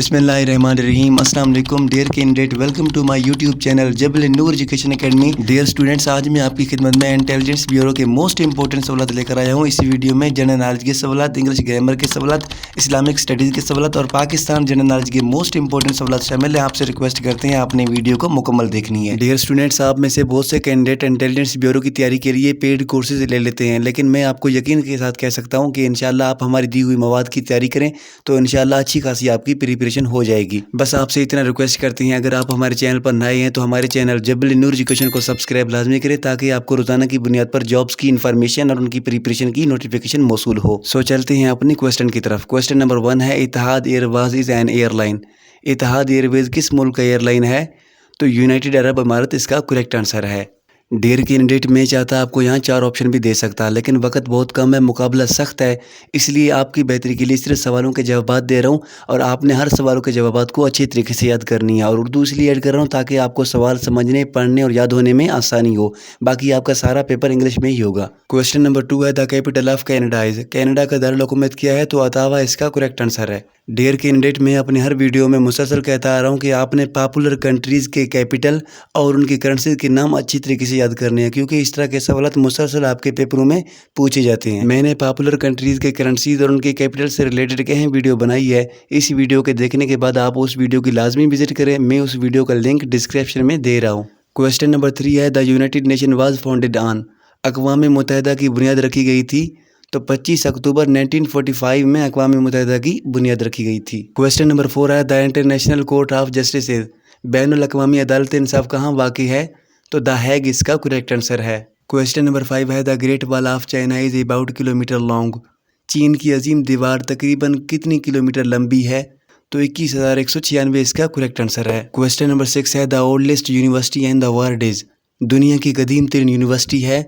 بسم اللہ الرحمن الرحیم۔ السلام علیکم dear candidate, welcome to my YouTube channel Jabal Noor education academy. Dear students, آج میں آپ کی خدمت میں انٹیلیجنس بیورو کے موسٹ امپورٹنٹ سوالات لے کر آیا ہوں۔ اس ویڈیو میں جنرل نالج کے سوالات، انگلش گرامر کے سوالات، اسلامک اسٹڈیز کے سوالات اور پاکستان جنرل نالج کے موسٹ امپورٹنٹ سوالات شامل ہیں۔ آپ سے ریکویسٹ کرتے ہیں آپ نے ویڈیو کو مکمل دیکھنی ہے۔ ڈیئر اسٹوڈنٹس، آپ میں سے بہت سے کینڈیڈیٹ انٹیلیجنس بیورو کی تیاری کے لیے پیڈ کورسز لے لیتے ہیں، لیکن میں آپ کو یقین کے ساتھ کہہ سکتا ہوں کہ انشاءاللہ آپ ہماری دی ہوئی مواد کی تیاری کریں تو انشاءاللہ اچھی خاصی آپ کی پریپریشن ہو جائے گی۔ بس آپ سے اتنا ریکویسٹ کرتے ہیں، اگر آپ ہمارے چینل پر نئے ہیں تو ہمارے چینل جبل نور ایجوکیشن کو سبسکرائب لازمی کریں تاکہ آپ کو روزانہ کی بنیاد پر جابس کی انفارمیشن اور ان کی پریپریشن کی نوٹیفیکیشن موصول ہو۔ چلتے ہیں اپنی کوسٹن کی طرف۔ کوسٹن نمبر 1 ہے، Etihad airways is an airline ایئر لائن۔ اتحاد ایئر ویز کس ملک کا ایئر لائن ہے؟ تو یونائٹڈ عرب امارات اس کا کریکٹ آنسر ہے۔ ڈیئر کینڈیڈیٹ، میں چاہتا آپ کو یہاں 4 آپشن بھی دے سکتا، لیکن وقت بہت کم ہے، مقابلہ سخت ہے، اس لیے آپ کی بہتری کے لیے صرف سوالوں کے جوابات دے رہا ہوں اور آپ نے ہر سوالوں کے جوابات کو اچھی طریقے سے یاد کرنی ہے، اور اردو اس لیے ایڈ کر رہا ہوں تاکہ آپ کو سوال سمجھنے، پڑھنے اور یاد ہونے میں آسانی ہو۔ باقی آپ کا سارا پیپر انگلش میں ہی ہوگا۔ کوسٹن نمبر 2 ہے، the capital of Canada is. Canada کا دارالحکومت کیا ہے؟ تو اتاوا اس کا کریکٹ آنسر ہے۔ ڈیئر کینڈیڈیٹ، میں اپنے ہر ویڈیو میں مسلسل کہتا آ رہا ہوں کہ آپ نے پاپولر کنٹریز کے کیپٹل اور ان کی کرنسیز کے نام اچھی طریقے سے یاد کرنے ہیں، کیونکہ اس طرح کے سوالات مسلسل آپ کے پیپروں میں پوچھے جاتے ہیں۔ میں نے پاپولر کنٹریز کے کرنسیز اور ان کے کیپٹل سے ریلیٹڈ ایک اہم ویڈیو بنائی ہے، اس ویڈیو کے دیکھنے کے بعد آپ اس ویڈیو کی لازمی وزٹ کریں، میں اس ویڈیو کا لنک ڈسکرپشن میں دے رہا ہوں۔ کوسٹن نمبر 3 ہے، the United Nation was founded on. اقوام متحدہ کی بنیاد رکھی گئی تھی تو 25 اکتوبر 1945 میں اقوام متحدہ کی بنیاد رکھی گئی تھی۔ کوسٹن نمبر 4 ہے، the International Court of Justice is. بین الاقوامی عدالت انصاف کہاں واقع ہے؟ تو دا ہیگ اس کا کریکٹ آنسر ہے۔ کوسٹن نمبر 5 ہے، the Great Wall of China is about kilometre long. چین کی عظیم دیوار تقریباً کتنی کلومیٹر لمبی ہے؟ تو 21,196 اس کا کریکٹ آنسر ہے۔ کوسٹن نمبر 6 ہے، the oldest university in the world is. دنیا کی قدیم ترین یونیورسٹی ہے؟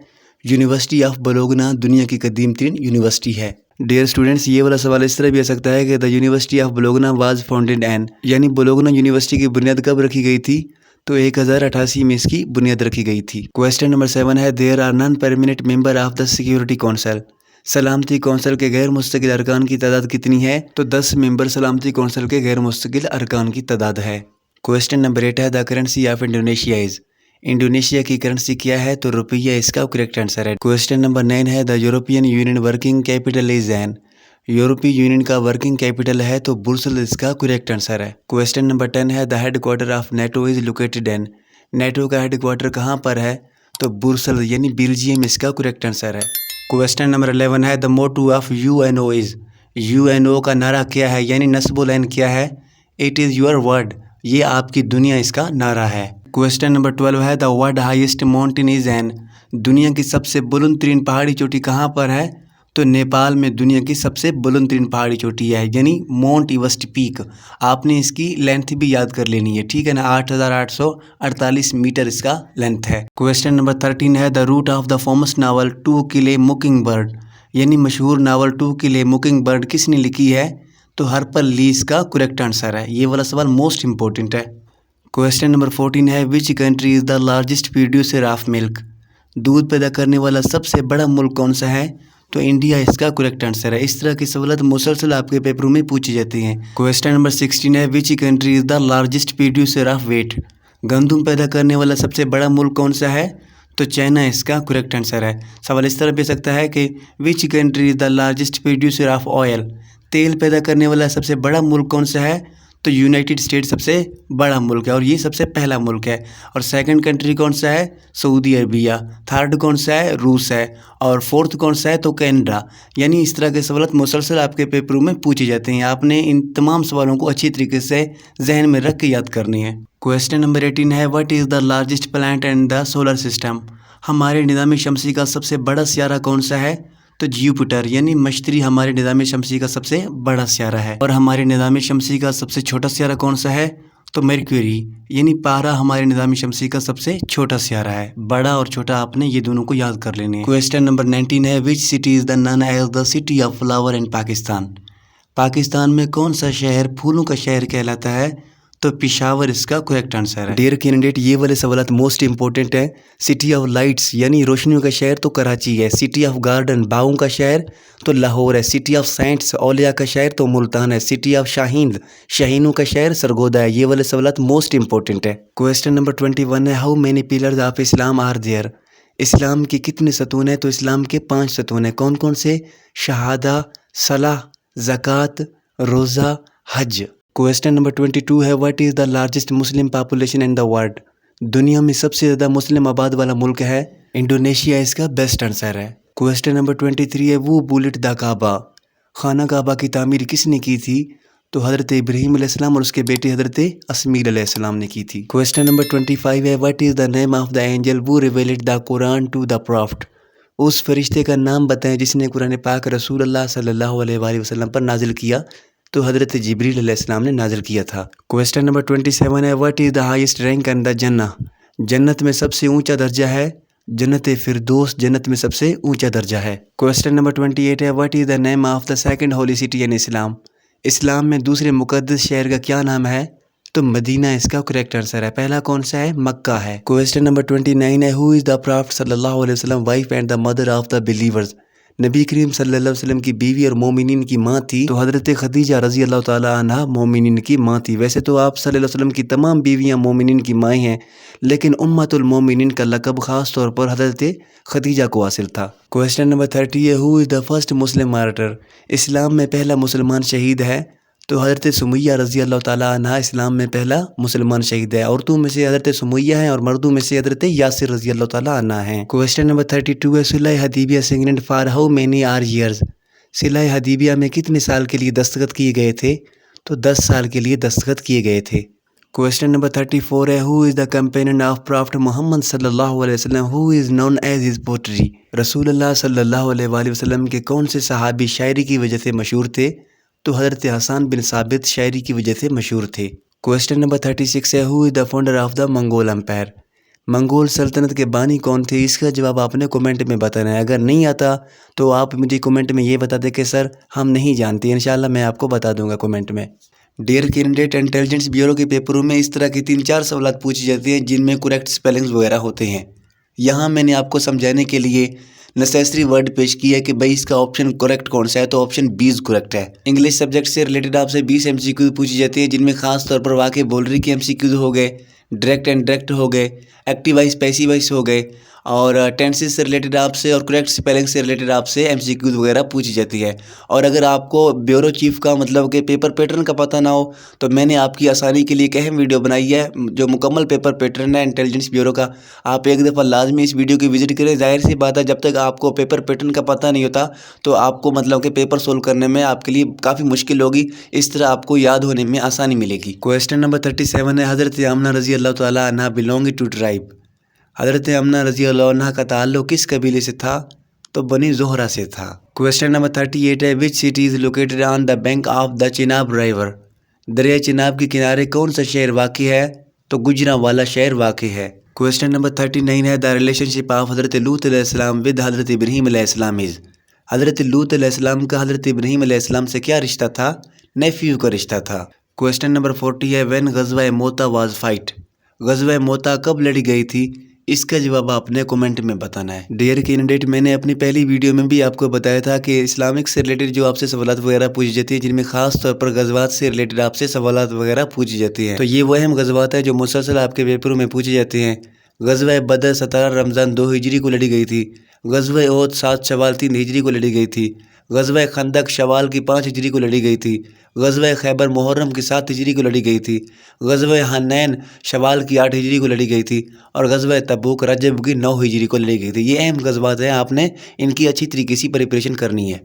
یونیورسٹی آف بولوگنا دنیا کی قدیم ترین یونیورسٹی ہے۔ ڈیئر اسٹوڈنٹس، یہ والا سوال اس طرح بھی آ سکتا ہے کہ the University of Bologna was founded in, یعنی بولوگنا یونیورسٹی کی بنیاد کب رکھی گئی تھی؟ تو 1088 میں اس کی بنیاد رکھی گئی تھی۔ کوسٹن نمبر 7 ہے، there are non permanent member of the security council. سلامتی کونسل کے غیر مستقل ارکان کی تعداد کتنی ہے؟ تو 10 ممبر سلامتی کونسل کے غیر مستقل ارکان کی تعداد ہے۔ کوسٹن نمبر 8 ہے، the currency of Indonesia is. Indonesia کی کرنسی کیا ہے؟ تو روپیہ اس کا کریکٹ آنسر ہے۔ کوسٹن نمبر 9 ہے، the European union working capital is an. یورپی یونین کا ورکنگ کیپٹل ہے تو برسل اس کا کریکٹ آنسر ہے۔ کوسٹن نمبر 10 ہے، the headquarter of NATO is located in. NATO کا ہیڈ کوارٹر کہاں پر ہے؟ تو برسل یعنی بیلجیم اس کا کریکٹ آنسر ہے۔ کوسٹن نمبر 11 ہے، the motto of UN is. UN کا نعرہ کیا ہے، یعنی نصب العین کیا ہے؟ اٹ از یور ورڈ، یہ آپ کی دنیا اس کا نعرہ ہے۔ کوسٹن نمبر 12 ہے، the world highest mountain is an. دنیا کی سب سے بلند ترین پہاڑی چوٹی کہاں پر ہے؟ تو نیپال میں دنیا کی سب سے بلند ترین پہاڑی چوٹی ہے، یعنی ماؤنٹ ایورسٹ پیک۔ آپ نے اس کی لینتھ بھی یاد کر لینی ہے، ٹھیک ہے نا، 8848 میٹر اس کا لینتھ ہے۔ کوسٹن نمبر 13 ہے، the route of the famous novel to kill a mocking bird, یعنی مشہور novel to kill a mocking bird کس نے لکھی ہے؟ تو ہرپل لی اس کا کریکٹ آنسر ہے۔ یہ والا سوال موسٹ امپورٹنٹ ہے۔ کوسٹن نمبر 14 ہے، which country is the largest producer of milk. دودھ پیدا کرنے والا سب سے بڑا ملک کون سا ہے؟ تو انڈیا اس کا کریکٹ آنسر ہے۔ اس طرح کے سوالات مسلسل آپ کے پیپروں میں پوچھے جاتے ہیں۔ کوسٹن نمبر 16 ہے، which country is the largest producer of wheat. گندم پیدا کرنے والا سب سے بڑا ملک کون سا ہے؟ تو چائنا اس کا کریکٹ آنسر ہے۔ سوال اس طرح بھی سکتا ہے کہ وچ country is the largest producer of oil. تیل پیدا کرنے والا سب سے بڑا ملک کون سا ہے؟ تو یونائٹڈ اسٹیٹ سب سے بڑا ملک ہے اور یہ سب سے پہلا ملک ہے۔ اور سیکنڈ کنٹری کون سا ہے؟ سعودی عربیہ۔ تھرڈ کون سا ہے؟ روس ہے۔ اور فورتھ کون سا ہے؟ تو کینیڈا۔ یعنی اس طرح کے سوالات مسلسل آپ کے پیپروں میں پوچھے جاتے ہیں، آپ نے ان تمام سوالوں کو اچھی طریقے سے ذہن میں رکھ کے یاد کرنی ہے۔ کوسٹن نمبر 18 ہے، what is the largest planet in the solar system. ہمارے نظام شمسی کا سب سے بڑا سیارہ کون سا ہے؟ تو جیوپیٹر، یعنی مشتری ہمارے نظام شمسی کا سب سے بڑا سیارہ ہے۔ اور ہمارے نظام شمسی کا سب سے چھوٹا سیارہ کون سا ہے؟ تو مرکیوری، یعنی پارا ہمارے نظام شمسی کا سب سے چھوٹا سیارہ ہے۔ بڑا اور چھوٹا آپ نے یہ دونوں کو یاد کر لینے ہیں۔ کوسٹن نمبر 19 ہے، which city is the known as the city of flower in Pakistan. Pakistan میں کون سا شہر پھولوں کا شہر کہلاتا ہے؟ तो पिशावर इसका करेक्ट आंसर है। डियर कैंडिडेट, ये वाले सवाल मोस्ट इंपॉर्टेंट है। सिटी ऑफ लाइट्स यानी रोशनियों का शहर तो कराची है। सिटी ऑफ गार्डन बागों का शहर तो लाहौर है। सिटी ऑफ सेंट्स औलिया का शहर तो मुल्तान है। सिटी ऑफ शाहीन शाहीनों का शहर सरगोदा है। ये वाले सवाल मोस्ट इंपॉर्टेंट है। क्वेश्चन नंबर 21 है, how many pillars of Islam are there. इस्लाम के कितने सतून हैं? तो इस्लाम के 5 सतून हैं। कौन कौन से? शहादा, सलाह, ज़कात, रोज़ा, हज। क्वेश्चन नंबर 22 है, what is the largest Muslim population in the world. दुनिया में सबसे ज़्यादा मुस्लिम आबाद वाला मुल्क है इंडोनेशिया, इसका बेस्ट आंसर है। क्वेश्चन नंबर 23 है, वो बुलेट द काबा। खाना काबा की तामीर किसने की थी? तो हज़रत इब्राहीम अलैहिस्सलाम और उसके बेटे हज़रत अस्मीर अलैहिस्सलाम ने की थी। क्वेश्चन नंबर 25 है, what is the name of the angel who revealed the Quran to the prophet. उस फरिश्ते का नाम बताएं जिसने कुरान पाक रसूल अल्लाह सल्लल्लाहु अलैहि वसल्लम पर नाजिल किया। तो हज़रत जिब्रील अलैहिस्सलाम ने नाजिल किया था। क्वेश्चन नंबर 27 है, what is the highest rank in the Jannah. जन्नत में सबसे ऊंचा दर्जा है जन्नत फिरदौस, जन्नत में सबसे ऊंचा दर्जा है। क्वेश्चन नंबर 28 है, what is the name of the second holy city in Islam. इस्लाम में दूसरे मुक़द्दस शहर का क्या नाम है? तो मदीना इसका करेक्ट आंसर है। पहला कौन सा है? मक्का है। क्वेश्चन नंबर 29 है, हु इज़ द प्रॉफिट सल्लल्लाहु अलैहि वसल्लम wife and the mother of the believers. नबी करीम सल्लल्लाहु अलैहि वसल्लम की बीवी और मोमिनीन की माँ थी। तो हज़रत खदीजा रज़ी अल्लाह ताला अन्हा मोमिनीन की माँ थी। वैसे तो आप सल्लल्लाहु अलैहि वसल्लम की तमाम बीवियाँ मोमिनीन की माएँ हैं, लेकिन उम्मतुल मोमिनीन का लक़ब ख़ास तौर पर हज़रत खदीजा को हासिल था। क्वेश्चन नंबर 30 है, who is the first Muslim martyr. इस्लाम में पहला मुसलमान शहीद है। तो हज़रत सुमैया रज़ी अल्लाह ताला अन्हा इस्लाम में पहला मुसलमान शहीद है। औरतों में से हज़रत सुमैया है और मर्दों में से हज़रत यासिर रज़ी अल्लाह ताला अन्हा है। क्वेश्चन नंबर 32 है, Sulh Hudaibiya signed for how many are years. सुलह हदीबिया में कितने साल के लिए दस्तखत किए गए थे? तो 10 साल के लिए दस्तखत किए गए थे। क्वेश्चन नंबर 34 है, who is the companion of prophet Muhammad सल्लल्लाहु अलैहि वसल्लम who is known as his poetry. रसूलुल्लाह सल्लल्लाहु अलैहि वसल्लम के कौन से सहाबी शायरी की वजह से मशहूर थे? तो हज़रत हसन बिन साबित शायरी की वजह से मशहूर थे। क्वेश्चन नंबर 36 है, who is the founder of the Mongol empire. Mongol सल्तनत के बानी कौन थे? इसका जवाब आपने कमेंट में बताना है। अगर नहीं आता तो आप मुझे कमेंट में ये बता दें कि सर हम नहीं जानते, इंशाल्लाह मैं आपको बता दूंगा कमेंट में। डियर कैंडिडेट, इंटेलिजेंस ब्यूरो के पेपरों में इस तरह की 3-4 सवाल पूछी जाती हैं जिनमें करेक्ट स्पेलिंग्स वगैरह होते हैं। यहाँ मैंने आपको समझाने के लिए नेसेसरी वर्ड पेश किया है कि भाई इसका ऑप्शन करेक्ट कौन सा है। तो ऑप्शन बी करेक्ट है। इंग्लिश सब्जेक्ट से रिलेटेड आपसे 20 MCQ पूछी जाती है जिनमें खास तौर पर वाक़ई बोलरी के MCQ हो गए, डायरेक्ट एंड डायरेक्ट हो गए, एक्टिव वाइज पैसिव वाइज हो गए, और टेंसेस से रिलेटेड आपसे और करेक्ट स्पेलिंग से रिलेटेड आपसे MCQ वगैरह पूछी जाती है। और अगर आपको ब्यूरो चीफ का मतलब कि पेपर पैटर्न का पता ना हो तो मैंने आपकी आसानी के लिए एक अहम वीडियो बनाई है जो मुकम्मल पेपर पैटर्न है इंटेलिजेंस ब्यूरो का। आप एक दफ़ा लाजमी इस वीडियो की विजिट करें। जाहिर सी बात है, जब तक आपको पेपर पैटर्न का पता नहीं होता तो आपको मतलब कि पेपर सोल्व करने में आपके लिए काफ़ी मुश्किल होगी। इस तरह आपको याद होने में आसानी मिलेगी। क्वेश्चन नंबर 37 है, हज़रत आमना रज़ी अल्लाह ताला अन्हा बिलोंग टू ट्राइब। हज़रत आमना रज़ी अल्लाह अन्हा का ताल्लुक़ किस कबीले से था? तो बनी ज़ोहरा से था। क्वेश्चन नंबर 38 है, which city is located on the bank of the Chenab river. दरिया चिनाब के किनारे कौन सा शहर वाक़ई है? तो गुजरांवाला शहर वाक़ई है। क्वेश्चन नंबर 39 है, द रिलेशनशिप ऑफ हज़रत लूत अलैहिस्सलाम विद हज़रत इब्राहीम अलैहिस्सलाम इज़। हज़रत लूत अलैहिस्सलाम का हज़रत इब्राहीम अलैहिस्सलाम से क्या रिश्ता था? नेफ्यू का रिश्ता था। क्वेश्चन नंबर 40 है, when Ghazwa Muta was fight. ग़ज़वा मोता कब लड़ी गई थी? इसका जवाब आपने कमेंट में बताना है। डियर कैंडिडेट, मैंने अपनी पहली वीडियो में भी आपको बताया था कि इस्लामिक से रिलेटेड जो आपसे सवालात वगैरह पूछी जाती है जिनमें खास तौर पर गज़वात से रिलेटेड आपसे सवालात वगैरह पूछी जाती हैं, तो ये वो अहम गज़वात है जो मुसलसल आपके पेपरों में पूछे जाते हैं। ग़ज़वा बदर 17 रमज़ान 2 हिजरी को लड़ी गई थी। ग़ज़वा ओहद 7 शवाल 3 हिजरी को लड़ी गई थी। ग़ज़वा खंदक शवाल की 5 हिजरी को लड़ी गई थी। ग़ज़वा खैबर मुहर्रम की 7 हिजरी को लड़ी गई थी। ग़ज़वा हनैन शवाल की 8 हिजरी को लड़ी गई थी। और ग़ज़वा तबूक रजब की 9 हिजरी को लड़ी गई थी। ये अहम गज़वात हैं, आपने इनकी अच्छी तरीके से प्रिपरेशन करनी है।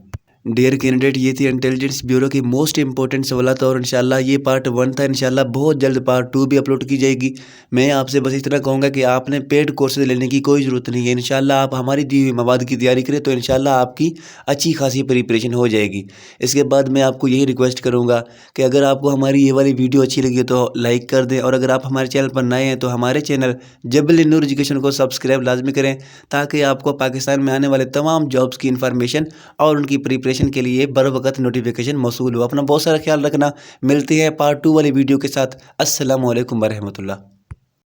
डियर कैंडिडेट, ये थी इंटेलिजेंस ब्यूरो की मोस्ट इंपॉर्टेंट सवालात और इंशाल्लाह ये पार्ट 1 था। इंशाल्लाह बहुत जल्द पार्ट 2 भी अपलोड की जाएगी। मैं आपसे बस इतना कहूँगा कि आपने पेड कोर्सेज लेने की कोई ज़रूरत नहीं है। इंशाल्लाह आप हमारी दी हुई मवाद की तैयारी करें तो इंशाल्लाह आपकी अच्छी खासी प्रिपरेशन हो जाएगी। इसके बाद मैं आपको यही रिक्वेस्ट करूँगा कि अगर आपको हमारी ये वाली वीडियो अच्छी लगी तो लाइक कर दें, और अगर आप हमारे चैनल पर नए हैं तो हमारे चैनल जबल नूर एजुकेशन को सब्सक्राइब लाजमी करें ताकि आपको पाकिस्तान में आने वाले तमाम जॉब्स की इन्फॉर्मेशन और उनकी प्रिपरेशन انفارمیشن کے لیے بر وقت نوٹیفیکیشن موصول ہو۔ اپنا بہت سارا خیال رکھنا، ملتے ہیں پارٹ 2 والی ویڈیو کے ساتھ۔ السلام علیکم ورحمۃ اللہ۔